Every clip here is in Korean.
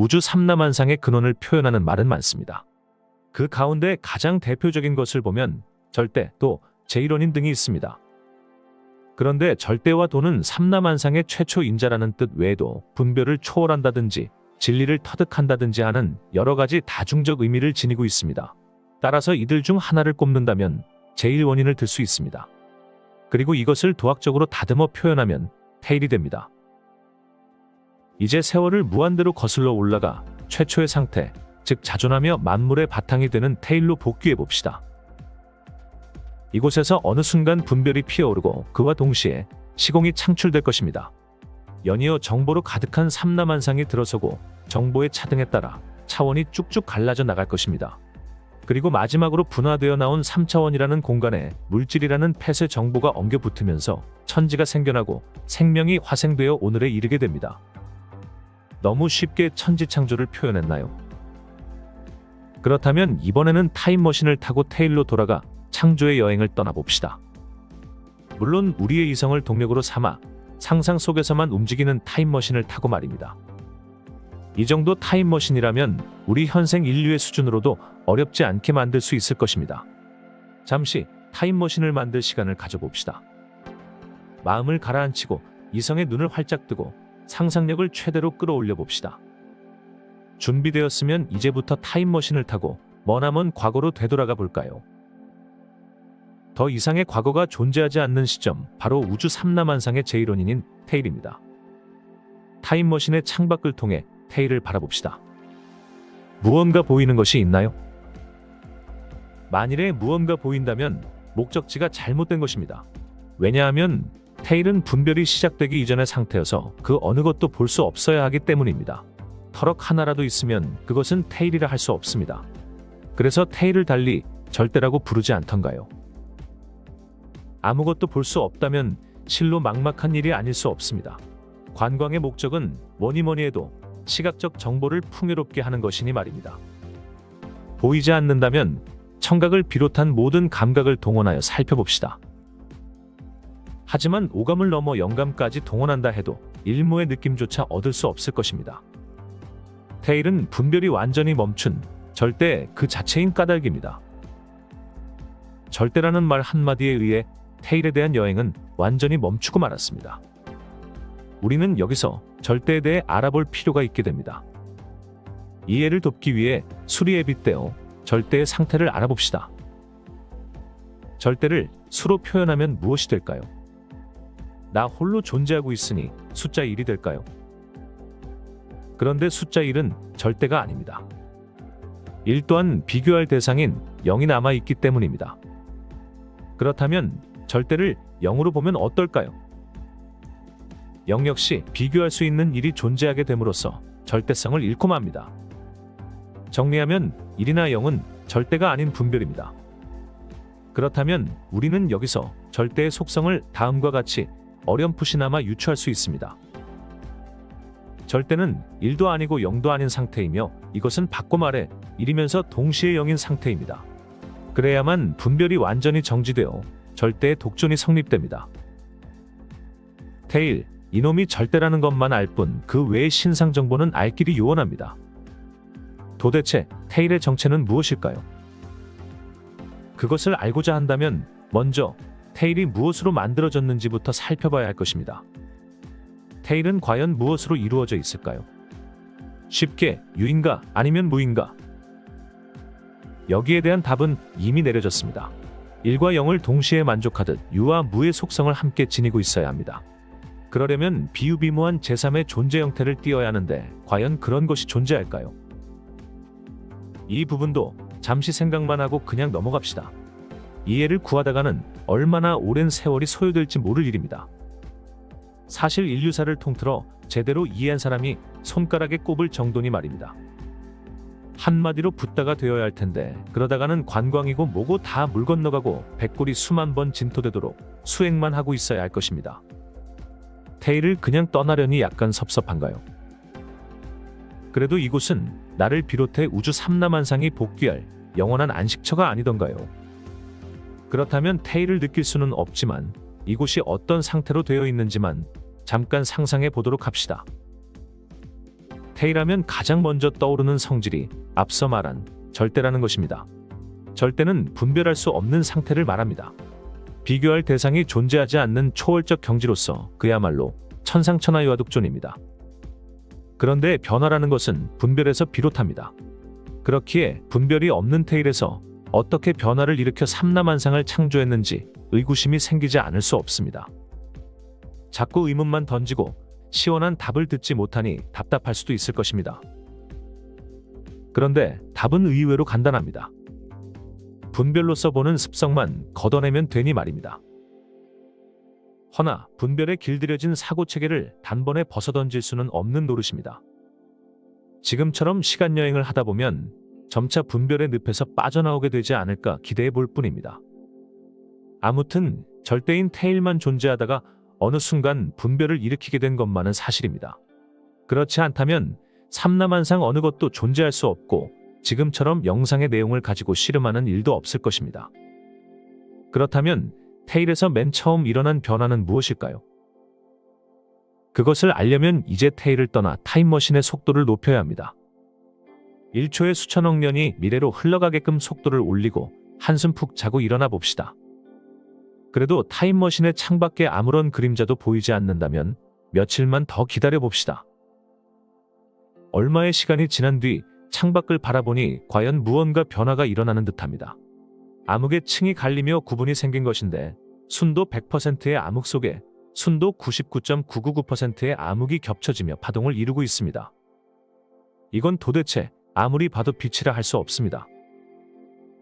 우주 삼라만상의 근원을 표현하는 말은 많습니다. 그 가운데 가장 대표적인 것을 보면 절대, 도, 제1원인 등이 있습니다. 그런데 절대와 도는 삼라만상의 최초 인자라는 뜻 외에도 분별을 초월한다든지 진리를 터득한다든지 하는 여러 가지 다중적 의미를 지니고 있습니다. 따라서 이들 중 하나를 꼽는다면 제1원인을 들 수 있습니다. 그리고 이것을 도학적으로 다듬어 표현하면 테일이 됩니다. 이제 세월을 무한대로 거슬러 올라가 최초의 상태, 즉 자존하며 만물의 바탕이 되는 테일로 복귀해 봅시다. 이곳에서 어느 순간 분별이 피어오르고 그와 동시에 시공이 창출될 것입니다. 연이어 정보로 가득한 삼라만상이 들어서고 정보의 차등에 따라 차원이 쭉쭉 갈라져 나갈 것입니다. 그리고 마지막으로 분화되어 나온 3차원이라는 공간에 물질이라는 폐쇄 정보가 엉겨 붙으면서 천지가 생겨나고 생명이 화생되어 오늘에 이르게 됩니다. 너무 쉽게 천지창조를 표현했나요? 그렇다면 이번에는 타임머신을 타고 테일로 돌아가 창조의 여행을 떠나봅시다. 물론 우리의 이성을 동력으로 삼아 상상 속에서만 움직이는 타임머신을 타고 말입니다. 이 정도 타임머신이라면 우리 현생 인류의 수준으로도 어렵지 않게 만들 수 있을 것입니다. 잠시 타임머신을 만들 시간을 가져봅시다. 마음을 가라앉히고 이성의 눈을 활짝 뜨고 상상력을 최대로 끌어올려 봅시다. 준비되었으면 이제부터 타임머신을 타고 머나먼 과거로 되돌아가 볼까요? 더 이상의 과거가 존재하지 않는 시점, 바로 우주 삼라만상의 제1원인인 테일입니다. 타임머신의 창밖을 통해 테일을 바라봅시다. 무언가 보이는 것이 있나요? 만일에 무언가 보인다면 목적지가 잘못된 것입니다. 왜냐하면 테일은 분별이 시작되기 이전의 상태여서 그 어느 것도 볼 수 없어야 하기 때문입니다. 터럭 하나라도 있으면 그것은 테일이라 할 수 없습니다. 그래서 테일을 달리 절대라고 부르지 않던가요? 아무것도 볼 수 없다면 실로 막막한 일이 아닐 수 없습니다. 관광의 목적은 뭐니 해도 시각적 정보를 풍요롭게 하는 것이니 말입니다. 보이지 않는다면 청각을 비롯한 모든 감각을 동원하여 살펴봅시다. 하지만 오감을 넘어 영감까지 동원한다 해도 일모의 느낌조차 얻을 수 없을 것입니다. 테일은 분별이 완전히 멈춘 절대 그 자체인 까닭입니다. 절대라는 말 한마디에 의해 테일에 대한 여행은 완전히 멈추고 말았습니다. 우리는 여기서 절대에 대해 알아볼 필요가 있게 됩니다. 이해를 돕기 위해 수리에 빗대어 절대의 상태를 알아봅시다. 절대를 수로 표현하면 무엇이 될까요? 나 홀로 존재하고 있으니 숫자 1이 될까요? 그런데 숫자 1은 절대가 아닙니다. 1 또한 비교할 대상인 0이 남아있기 때문입니다. 그렇다면 절대를 0으로 보면 어떨까요? 0 역시 비교할 수 있는 1이 존재하게 됨으로써 절대성을 잃고 맙니다. 정리하면 1이나 0은 절대가 아닌 분별입니다. 그렇다면 우리는 여기서 절대의 속성을 다음과 같이 어렴풋이나마 유추할 수 있습니다. 절대는 1도 아니고 0도 아닌 상태이며 이것은 바꿔 말해 1이면서 동시에 0인 상태입니다. 그래야만 분별이 완전히 정지되어 절대의 독존이 성립됩니다. 테일, 이놈이 절대라는 것만 알 뿐 그 외의 신상 정보는 알 길이 요원합니다. 도대체 테일의 정체는 무엇일까요? 그것을 알고자 한다면 먼저 테일이 무엇으로 만들어졌는지부터 살펴봐야 할 것입니다. 테일은 과연 무엇으로 이루어져 있을까요? 쉽게 유인가 아니면 무인가? 여기에 대한 답은 이미 내려졌습니다. 1과 0을 동시에 만족하듯 유와 무의 속성을 함께 지니고 있어야 합니다. 그러려면 비유비무한 제3의 존재 형태를 띄어야 하는데 과연 그런 것이 존재할까요? 이 부분도 잠시 생각만 하고 그냥 넘어갑시다. 이해를 구하다가는 얼마나 오랜 세월이 소요될지 모를 일입니다. 사실 인류사를 통틀어 제대로 이해한 사람이 손가락에 꼽을 정도니 말입니다. 한마디로 붓다가 되어야 할 텐데 그러다가는 관광이고 뭐고 다 물 건너가고 백골이 수만 번 진토되도록 수행만 하고 있어야 할 것입니다. 테일을 그냥 떠나려니 약간 섭섭한가요? 그래도 이곳은 나를 비롯해 우주 삼라만상이 복귀할 영원한 안식처가 아니던가요? 그렇다면 테일을 느낄 수는 없지만 이곳이 어떤 상태로 되어 있는지만 잠깐 상상해 보도록 합시다. 테일하면 가장 먼저 떠오르는 성질이 앞서 말한 절대라는 것입니다. 절대는 분별할 수 없는 상태를 말합니다. 비교할 대상이 존재하지 않는 초월적 경지로서 그야말로 천상천하유아독존입니다. 그런데 변화라는 것은 분별에서 비롯합니다. 그렇기에 분별이 없는 테일에서 어떻게 변화를 일으켜 삼라만상을 창조했는지 의구심이 생기지 않을 수 없습니다. 자꾸 의문만 던지고 시원한 답을 듣지 못하니 답답할 수도 있을 것입니다. 그런데 답은 의외로 간단합니다. 분별로서 보는 습성만 걷어내면 되니 말입니다. 허나 분별에 길들여진 사고체계를 단번에 벗어던질 수는 없는 노릇입니다. 지금처럼 시간여행을 하다 보면 점차 분별의 늪에서 빠져나오게 되지 않을까 기대해 볼 뿐입니다. 아무튼 절대인 테일만 존재하다가 어느 순간 분별을 일으키게 된 것만은 사실입니다. 그렇지 않다면 삼라만상 어느 것도 존재할 수 없고 지금처럼 영상의 내용을 가지고 씨름하는 일도 없을 것입니다. 그렇다면 테일에서 맨 처음 일어난 변화는 무엇일까요? 그것을 알려면 이제 테일을 떠나 타임머신의 속도를 높여야 합니다. 1초에 수천억 년이 미래로 흘러가게끔 속도를 올리고 한숨 푹 자고 일어나 봅시다. 그래도 타임머신의 창밖에 아무런 그림자도 보이지 않는다면 며칠만 더 기다려 봅시다. 얼마의 시간이 지난 뒤 창밖을 바라보니 과연 무언가 변화가 일어나는 듯합니다. 암흑의 층이 갈리며 구분이 생긴 것인데 순도 100%의 암흑 속에 순도 99.999%의 암흑이 겹쳐지며 파동을 이루고 있습니다. 이건 도대체 아무리 봐도 빛이라 할 수 없습니다.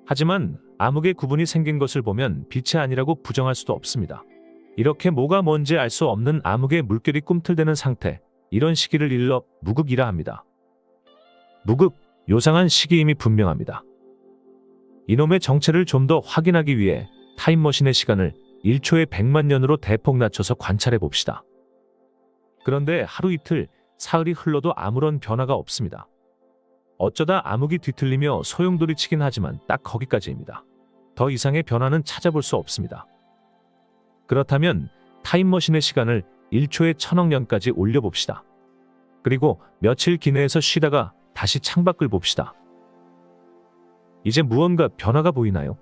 하지만 암흑의 구분이 생긴 것을 보면 빛이 아니라고 부정할 수도 없습니다. 이렇게 뭐가 뭔지 알 수 없는 암흑의 물결이 꿈틀대는 상태, 이런 시기를 일러 무극이라 합니다. 무극, 요상한 시기임이 분명합니다. 이놈의 정체를 좀 더 확인하기 위해 타임머신의 시간을 1초에 100만 년으로 대폭 낮춰서 관찰해 봅시다. 그런데 하루 이틀, 사흘이 흘러도 아무런 변화가 없습니다. 어쩌다 암흑이 뒤틀리며 소용돌이치긴 하지만 딱 거기까지입니다. 더 이상의 변화는 찾아볼 수 없습니다. 그렇다면 타임머신의 시간을 1초에 1000억 년까지 올려봅시다. 그리고 며칠 기내에서 쉬다가 다시 창밖을 봅시다. 이제 무언가 변화가 보이나요?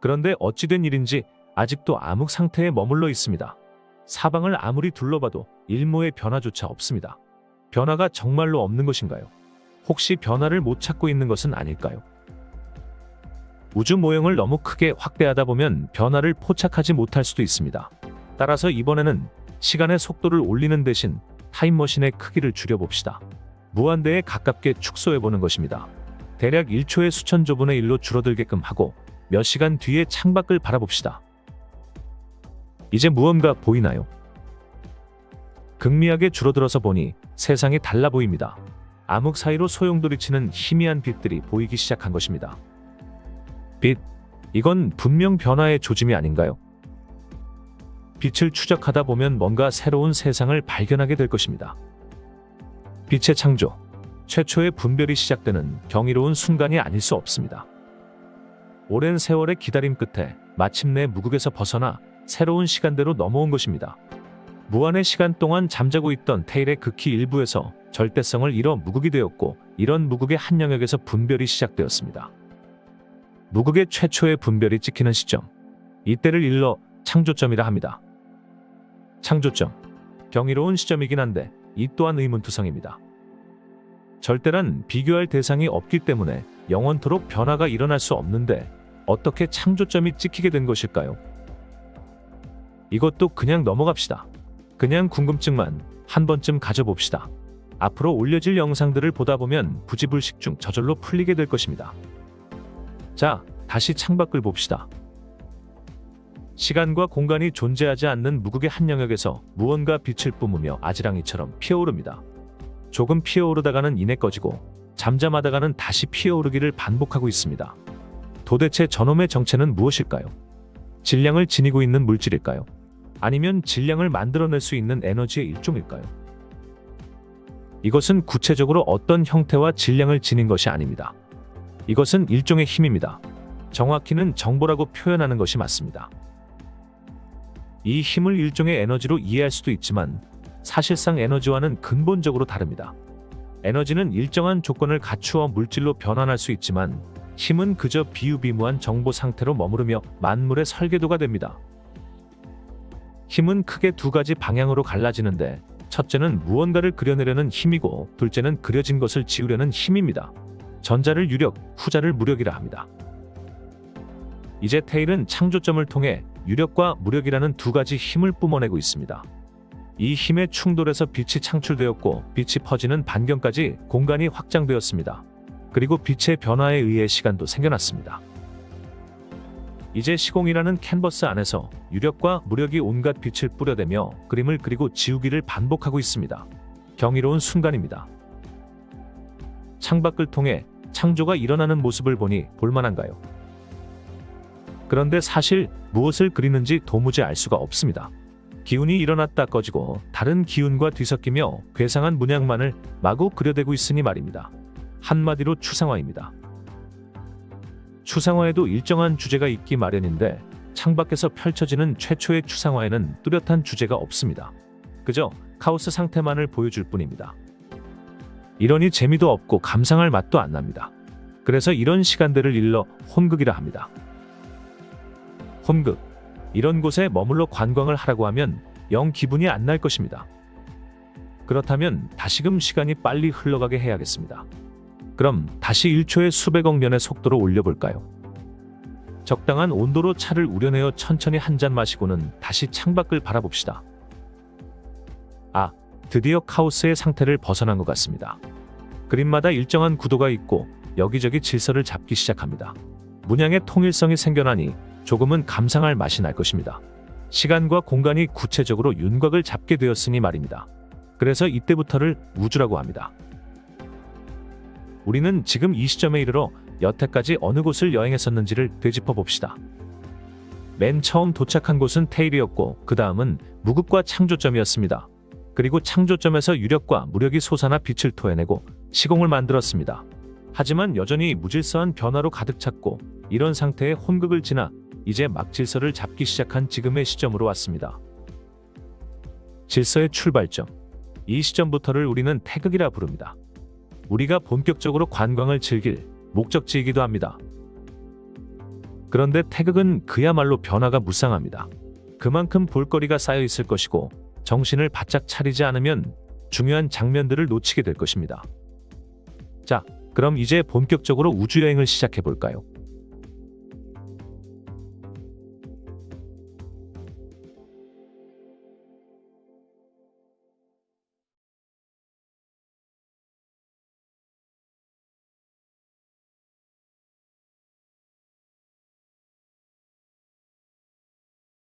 그런데 어찌된 일인지 아직도 암흑 상태에 머물러 있습니다. 사방을 아무리 둘러봐도 일모의 변화조차 없습니다. 변화가 정말로 없는 것인가요? 혹시 변화를 못 찾고 있는 것은 아닐까요? 우주 모형을 너무 크게 확대하다 보면 변화를 포착하지 못할 수도 있습니다. 따라서 이번에는 시간의 속도를 올리는 대신 타임머신의 크기를 줄여봅시다. 무한대에 가깝게 축소해보는 것입니다. 대략 1초의 수천조분의 1로 줄어들게끔 하고 몇 시간 뒤에 창밖을 바라봅시다. 이제 무언가 보이나요? 극미하게 줄어들어서 보니 세상이 달라 보입니다. 암흑 사이로 소용돌이치는 희미한 빛들이 보이기 시작한 것입니다. 빛, 이건 분명 변화의 조짐이 아닌가요? 빛을 추적하다 보면 뭔가 새로운 세상을 발견하게 될 것입니다. 빛의 창조, 최초의 분별이 시작되는 경이로운 순간이 아닐 수 없습니다. 오랜 세월의 기다림 끝에 마침내 무극에서 벗어나 새로운 시간대로 넘어온 것입니다. 무한의 시간 동안 잠자고 있던 테일의 극히 일부에서 절대성을 잃어 무극이 되었고, 이런 무극의 한 영역에서 분별이 시작되었습니다. 무극의 최초의 분별이 찍히는 시점, 이때를 일러 창조점이라 합니다. 창조점, 경이로운 시점이긴 한데 이 또한 의문투성입니다. 절대란 비교할 대상이 없기 때문에 영원토록 변화가 일어날 수 없는데 어떻게 창조점이 찍히게 된 것일까요? 이것도 그냥 넘어갑시다. 그냥 궁금증만 한 번쯤 가져봅시다. 앞으로 올려질 영상들을 보다 보면 부지불식중 저절로 풀리게 될 것입니다. 자, 다시 창밖을 봅시다. 시간과 공간이 존재하지 않는 무극의 한 영역에서 무언가 빛을 뿜으며 아지랑이처럼 피어오릅니다. 조금 피어오르다가는 이내 꺼지고 잠잠하다가는 다시 피어오르기를 반복하고 있습니다. 도대체 저놈의 정체는 무엇일까요? 질량을 지니고 있는 물질일까요? 아니면 질량을 만들어낼 수 있는 에너지의 일종일까요? 이것은 구체적으로 어떤 형태와 질량을 지닌 것이 아닙니다. 이것은 일종의 힘입니다. 정확히는 정보라고 표현하는 것이 맞습니다. 이 힘을 일종의 에너지로 이해할 수도 있지만 사실상 에너지와는 근본적으로 다릅니다. 에너지는 일정한 조건을 갖추어 물질로 변환할 수 있지만 힘은 그저 비유비무한 정보 상태로 머무르며 만물의 설계도가 됩니다. 힘은 크게 두 가지 방향으로 갈라지는데 첫째는 무언가를 그려내려는 힘이고 둘째는 그려진 것을 지우려는 힘입니다. 전자를 유력, 후자를 무력이라 합니다. 이제 테일은 창조점을 통해 유력과 무력이라는 두 가지 힘을 뿜어내고 있습니다. 이 힘의 충돌에서 빛이 창출되었고 빛이 퍼지는 반경까지 공간이 확장되었습니다. 그리고 빛의 변화에 의해 시간도 생겨났습니다. 이제 시공이라는 캔버스 안에서 유력과 무력이 온갖 빛을 뿌려대며 그림을 그리고 지우기를 반복하고 있습니다. 경이로운 순간입니다. 창밖을 통해 창조가 일어나는 모습을 보니 볼만한가요? 그런데 사실 무엇을 그리는지 도무지 알 수가 없습니다. 기운이 일어났다 꺼지고 다른 기운과 뒤섞이며 괴상한 문양만을 마구 그려대고 있으니 말입니다. 한마디로 추상화입니다. 추상화에도 일정한 주제가 있기 마련인데 창밖에서 펼쳐지는 최초의 추상화에는 뚜렷한 주제가 없습니다. 그저 카오스 상태만을 보여줄 뿐입니다. 이러니 재미도 없고 감상할 맛도 안 납니다. 그래서 이런 시간들을 일러 혼극이라 합니다. 혼극. 이런 곳에 머물러 관광을 하라고 하면 영 기분이 안 날 것입니다. 그렇다면 다시금 시간이 빨리 흘러가게 해야겠습니다. 그럼 다시 1초에 수백억 년의 속도로 올려볼까요? 적당한 온도로 차를 우려내어 천천히 한 잔 마시고는 다시 창밖을 바라봅시다. 아, 드디어 카오스의 상태를 벗어난 것 같습니다. 그림마다 일정한 구도가 있고 여기저기 질서를 잡기 시작합니다. 문양의 통일성이 생겨나니 조금은 감상할 맛이 날 것입니다. 시간과 공간이 구체적으로 윤곽을 잡게 되었으니 말입니다. 그래서 이때부터를 우주라고 합니다. 우리는 지금 이 시점에 이르러 여태까지 어느 곳을 여행했었는지를 되짚어 봅시다. 맨 처음 도착한 곳은 테일이었고 그 다음은 무극과 창조점이었습니다. 그리고 창조점에서 유력과 무력이 솟아나 빛을 토해내고 시공을 만들었습니다. 하지만 여전히 무질서한 변화로 가득 찼고 이런 상태의 혼극을 지나 이제 막 질서를 잡기 시작한 지금의 시점으로 왔습니다. 질서의 출발점. 이 시점부터를 우리는 태극이라 부릅니다. 우리가 본격적으로 관광을 즐길 목적지이기도 합니다. 그런데 태극은 그야말로 변화가 무쌍합니다. 그만큼 볼거리가 쌓여 있을 것이고 정신을 바짝 차리지 않으면 중요한 장면들을 놓치게 될 것입니다. 자, 그럼 이제 본격적으로 우주여행을 시작해 볼까요?